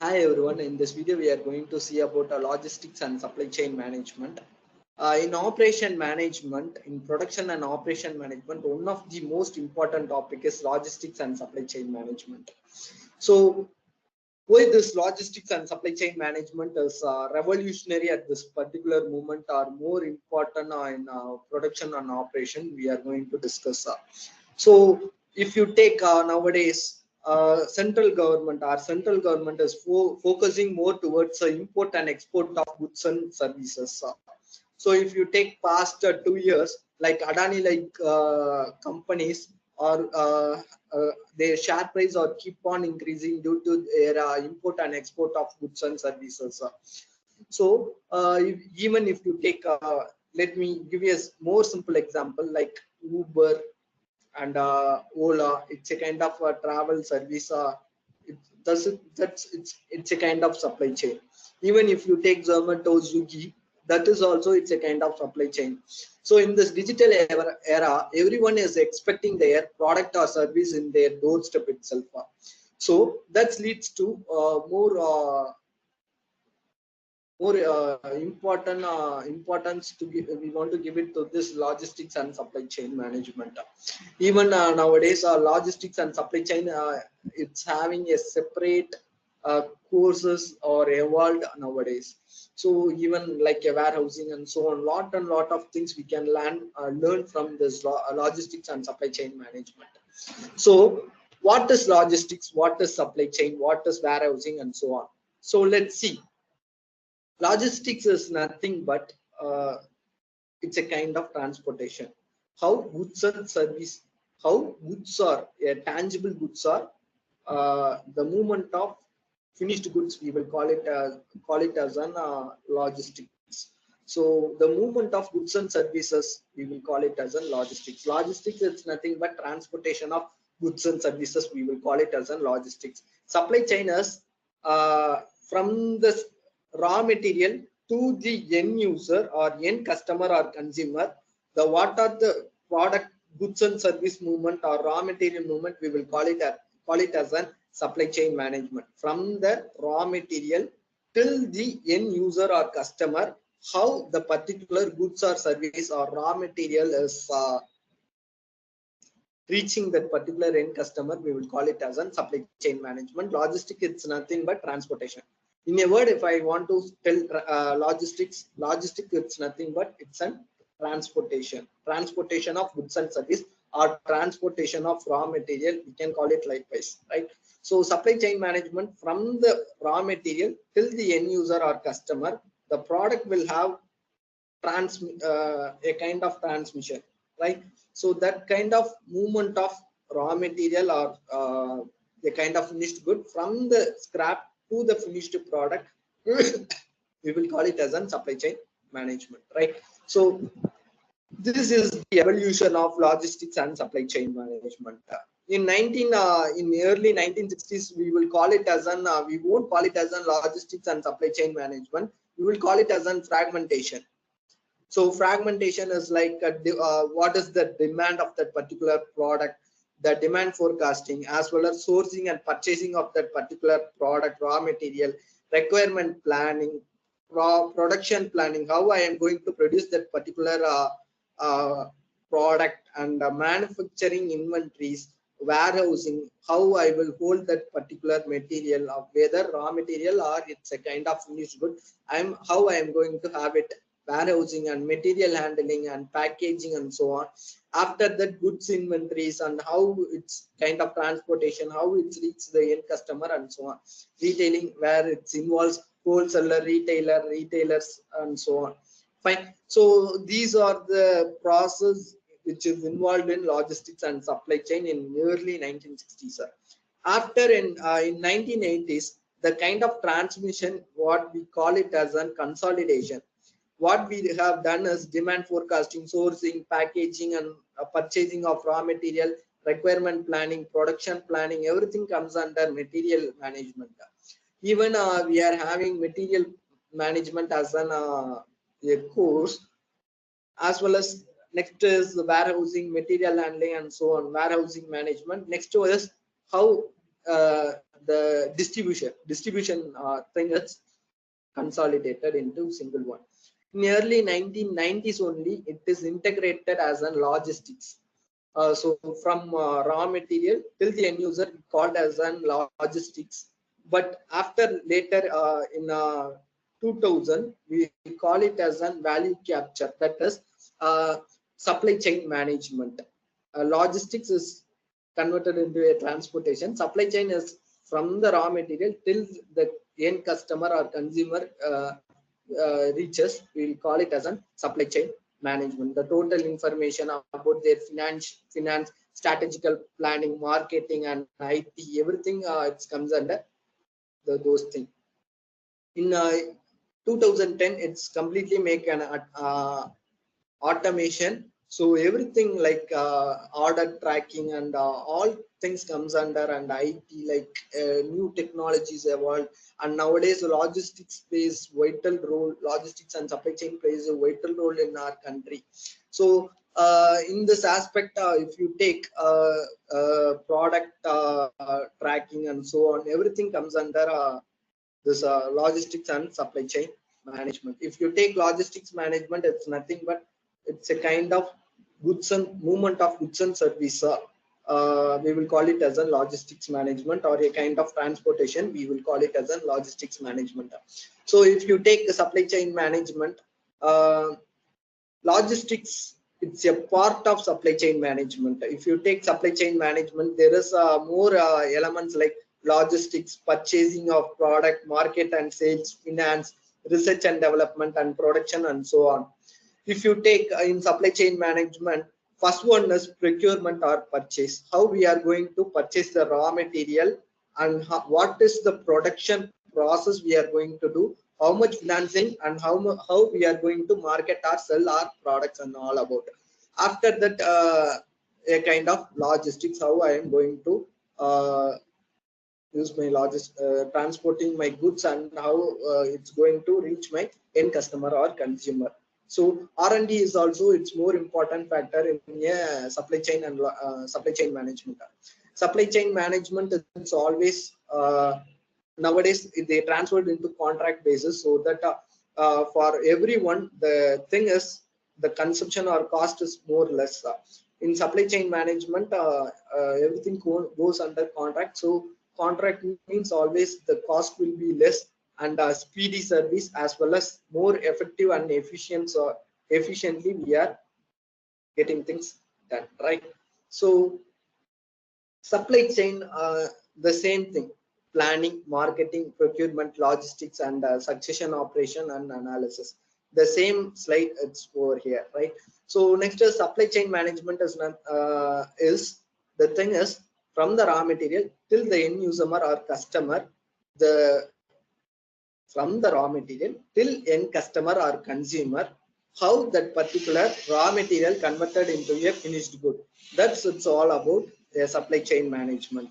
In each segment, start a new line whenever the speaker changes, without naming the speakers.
Hi everyone, in this video we are going to see about logistics and supply chain management. In operation management, in production and operation management, one of the most important topic is logistics and supply chain management. So why this logistics and supply chain management is revolutionary at this particular moment or more important in production and operation, we are going to discuss. So if you take nowadays our central government is focusing more towards import and export of goods and services. So if you take past 2 years, like Adani companies or their share price or keep on increasing due to their import and export of goods and services. So even if you take, let me give you a more simple example like Uber and Ola. It's a kind of travel service. It's a kind of supply chain. Even if you take Zomato, Swiggy, that is also it's a kind of supply chain. So in this digital era, everyone is expecting their product or service in their doorstep itself. So that leads to more important importance to give, we want to give it to this logistics and supply chain management. Even nowadays logistics and supply chain it's having a separate courses or evolved nowadays. So even like a warehousing and so on, lot of things we can learn from this logistics and supply chain management. So what is logistics, what is supply chain, what is warehousing and so on. So let's see. Logistics is nothing but it's a kind of transportation. How goods and service, how goods are tangible goods are the movement of finished goods. We will call it as an logistics. So the movement of goods and services we will call it as a logistics. Logistics is nothing but transportation of goods and services. We will call it as a logistics. Supply chain is from the raw material to the end user or end customer or consumer. The what are the product goods and service movement or raw material movement, we will call it as an supply chain management. From the raw material till the end user or customer, how the particular goods or service or raw material is reaching that particular end customer, we will call it as a supply chain management. Logistics, it's nothing but transportation. In a word, if I want to tell logistics, it's nothing but it's a transportation of goods and service or transportation of raw material. We can call it likewise, right? So supply chain management, from the raw material till the end user or customer, the product will have a kind of transmission, right? So that kind of movement of raw material or a kind of finished good from the scrap to the finished product, we will call it as a supply chain management, right? So this is the evolution of logistics and supply chain management. In early 1960s, we will call it as an we won't call it as an logistics and supply chain management. We will call it as an fragmentation. So fragmentation is like what is the demand of that particular product, the demand forecasting, as well as sourcing and purchasing of that particular product, raw material, requirement planning, production planning, how I am going to produce that particular product, and manufacturing inventories, warehousing, how I will hold that particular material, of whether raw material or it's a kind of finished good, how I am going to have it, warehousing and material handling and packaging and so on. After that, goods inventories and how it's kind of transportation, how it reaches the end customer and so on. Retailing, where it involves wholesaler, retailers and so on. Fine. So these are the process which is involved in logistics and supply chain in early 1960s. After in 1980s, the kind of transmission, what we call it as a consolidation. What we have done is demand forecasting, sourcing, packaging, and purchasing of raw material, requirement planning, production planning, everything comes under material management. Even we are having material management as a course, as well as next is the warehousing, material handling and so on, warehousing management. Next is how the distribution thing is consolidated into single one. In early 1990s only, it is integrated as a logistics. So from raw material till the end user called as an logistics. But after later in 2000, we call it as a value capture, that is supply chain management. Logistics is converted into a transportation. Supply chain is from the raw material till the end customer or consumer reaches. We will call it as a supply chain management. The total information about their finance, strategical planning, marketing, and IT, everything it comes under those things. In 2010, it's completely make an automation. So everything like order tracking and all things comes under, and IT, like new technologies evolved, and nowadays logistics plays vital role. Logistics and supply chain plays a vital role in our country. So in this aspect, if you take product tracking and so on, everything comes under this logistics and supply chain management. If you take logistics management, it's nothing but it's a kind of goods and movement of goods and service. We will call it as a logistics management, or a kind of transportation. We will call it as a logistics management. So if you take the supply chain management, logistics, it's a part of supply chain management. If you take supply chain management, there is more elements like logistics, purchasing of product, market and sales, finance, research and development, and production, and so on. If you take in supply chain management, first one is procurement or purchase. How we are going to purchase the raw material, and what is the production process we are going to do, how much financing, and how we are going to market or sell our products and all about. After that, a kind of logistics, how I am going to use my transporting my goods, and how it's going to reach my end customer or consumer. So R&D is also its more important factor in supply chain and supply chain management. Supply chain management is always nowadays they transferred into contract basis, so that for everyone the thing is the consumption or cost is more or less. In supply chain management, everything goes under contract. So contract means always the cost will be less, and speedy service, as well as more effective and efficiently we are getting things done, right? So supply chain, the same thing: planning, marketing, procurement, logistics, and succession operation and analysis. The same slide, it's over here, right? So next is supply chain management is the thing is from the raw material till the end user or customer, from the raw material till end customer or consumer, how that particular raw material converted into a finished good. That's it's all about supply chain management.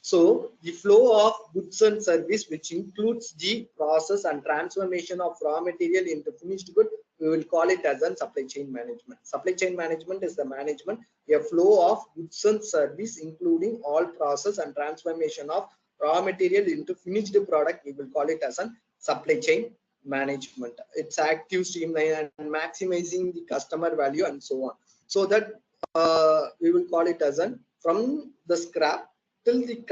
So the flow of goods and service, which includes the process and transformation of raw material into finished good, we will call it as a supply chain management. Supply chain management is the management, a flow of goods and service, including all process and transformation of raw material into finished product. We will call it as a supply chain management. It's active, streamline, and maximizing the customer value, and so on. So that we will call it as an from the scrap till the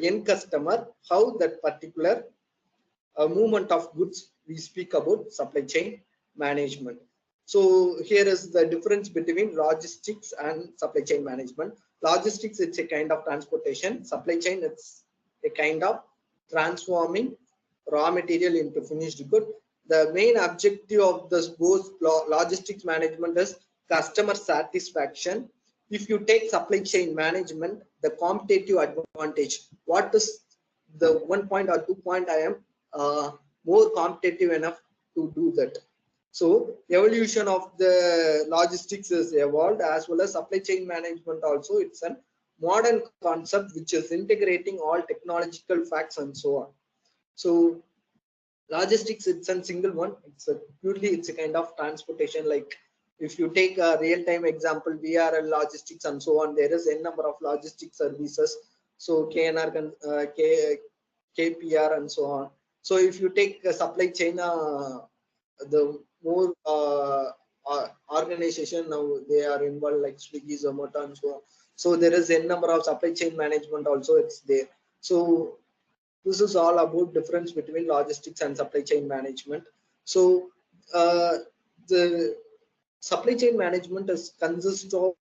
end customer, how that particular movement of goods we speak about supply chain management. So here is the difference between logistics and supply chain management. Logistics, it's a kind of transportation. Supply chain, it's a kind of transforming raw material into finished good. The main objective of this both logistics management is customer satisfaction. If you take supply chain management, the competitive advantage, what is the 1 point or 2 point I am more competitive enough to do that. So evolution of the logistics is evolved, as well as supply chain management also. It's a modern concept which is integrating all technological facts and so on. So logistics, it's a single one. It's a kind of transportation. Like if you take a real-time example, VRL logistics and so on, there is a number of logistics services So KNR, KPR, and so on. So if you take a supply chain, the more organization now they are involved, like Swiggy, Zomato, and so on. So there is a number of supply chain management also it's there. So this is all about difference between logistics and supply chain management. So the supply chain management is consists of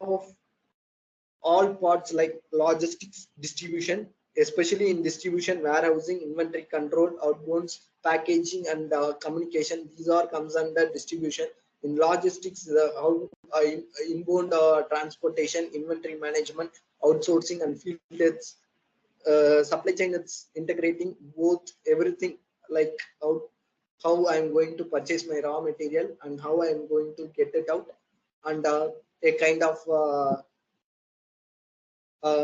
all parts like logistics, distribution, especially in distribution, warehousing, inventory control, outbounds, packaging, and communication. These are comes under distribution. In logistics, inbound transportation, inventory management, outsourcing, and field supply chain. It's integrating both everything, like how I'm going to purchase my raw material and how I'm going to get it out, and a kind of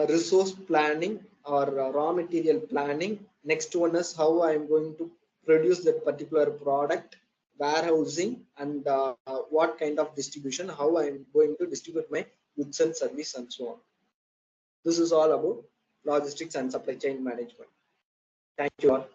resource planning or raw material planning. Next one is how I'm going to produce that particular product, warehousing, and what kind of distribution, how I'm going to distribute my goods and service, and so on. This is all about logistics and supply chain management. Thank you all.